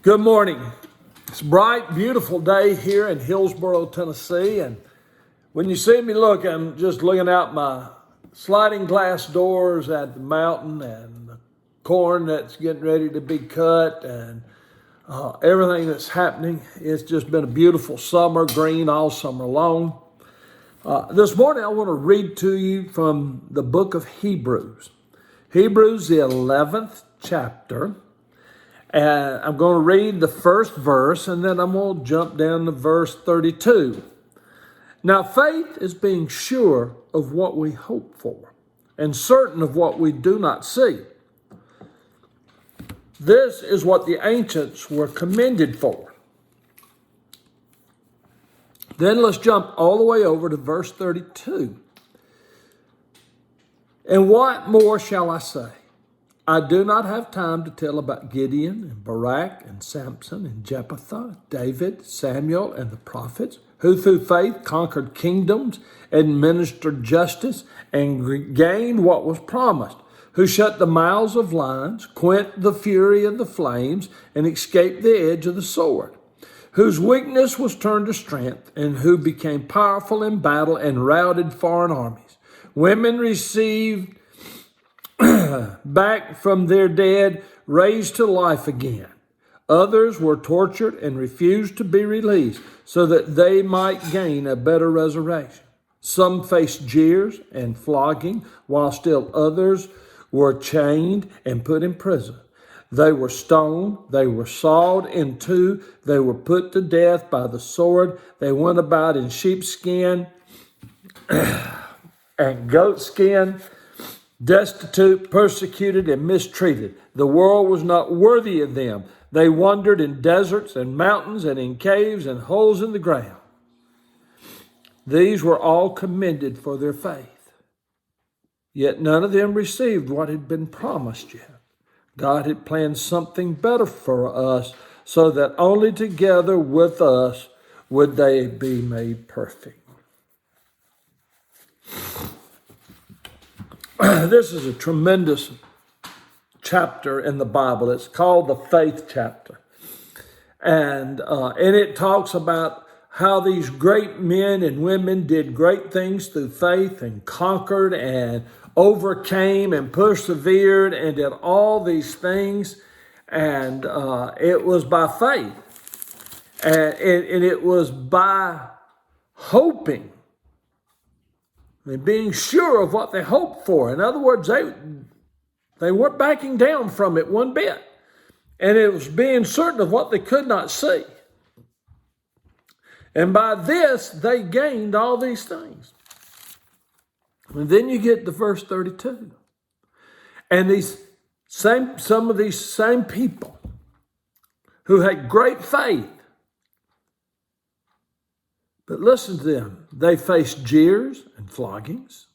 Good morning. It's a bright, beautiful day here in Hillsboro, Tennessee. And when you see me look, I'm just looking out my sliding glass doors at the mountain and the corn that's getting ready to be cut and everything that's happening. It's just been a beautiful summer, green all summer long. This morning, I want to read to you from the book of Hebrews. Hebrews, the 11th chapter. And I'm going to read the first verse, and then I'm going to jump down to verse 32. Now, faith is being sure of what we hope for and certain of what we do not see. This is what the ancients were commended for. Then let's jump all the way over to verse 32. And what more shall I say? I do not have time to tell about Gideon and Barak and Samson and Jephthah, David, Samuel, and the prophets, who through faith conquered kingdoms, administered justice, and gained what was promised, who shut the mouths of lions, quenched the fury of the flames, and escaped the edge of the sword, whose weakness was turned to strength, and who became powerful in battle and routed foreign armies. Women received back from their dead, raised to life again. Others were tortured and refused to be released so that they might gain a better resurrection. Some faced jeers and flogging, while still others were chained and put in prison. They were stoned, they were sawed in two, they were put to death by the sword. They went about in sheepskin and goatskin, destitute, persecuted, and mistreated. The world was not worthy of them. They wandered in deserts and mountains and in caves and holes in the ground. These were all commended for their faith. Yet none of them received what had been promised yet. God had planned something better for us, so that only together with us would they be made perfect. This is a tremendous chapter in the Bible. It's called the faith chapter. And it talks about how these great men and women did great things through faith and conquered and overcame and persevered and did all these things. And it was by faith. And it was by hoping and being sure of what they hoped for. In other words, they weren't backing down from it one bit. And it was being certain of what they could not see. And by this, they gained all these things. And then you get to verse 32. And some of these same people who had great faith, but listen to them. They faced jeers and floggings.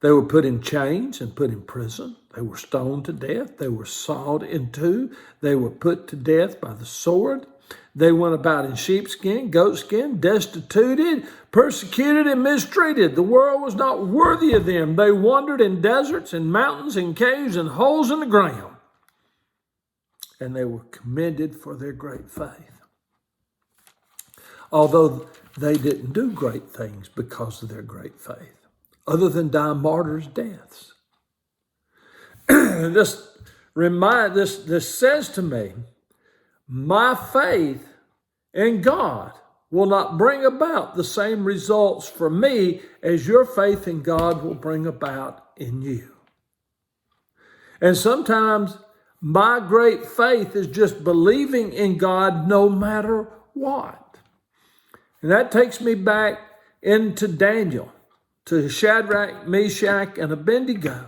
They were put in chains and put in prison. They were stoned to death. They were sawed in two. They were put to death by the sword. They went about in sheepskin, goatskin, destituted, persecuted, and mistreated. The world was not worthy of them. They wandered in deserts and mountains and caves and holes in the ground. And they were commended for their great faith. Although they didn't do great things because of their great faith, other than die martyrs' deaths. This says to me, my faith in God will not bring about the same results for me as your faith in God will bring about in you. And sometimes my great faith is just believing in God no matter what. And that takes me back into Daniel, to Shadrach, Meshach, and Abednego,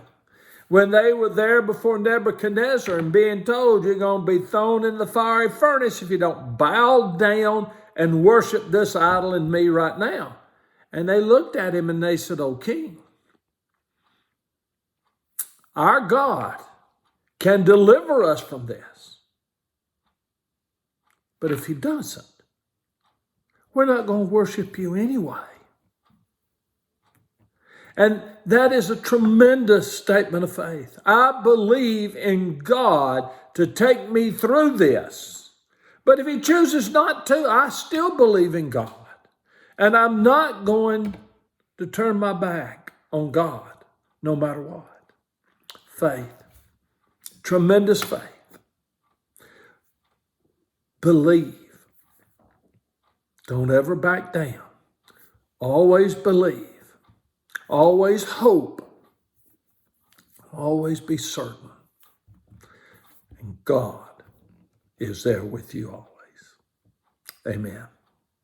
when they were there before Nebuchadnezzar and being told, you're going to be thrown in the fiery furnace if you don't bow down and worship this idol and me right now. And they looked at him and they said, O king, our God can deliver us from this. But if he doesn't, we're not going to worship you anyway. And that is a tremendous statement of faith. I believe in God to take me through this. But if he chooses not to, I still believe in God. And I'm not going to turn my back on God, no matter what. Faith. Tremendous faith. Believe. Don't ever back down. Always believe. Always hope. Always be certain. And God is there with you always. Amen.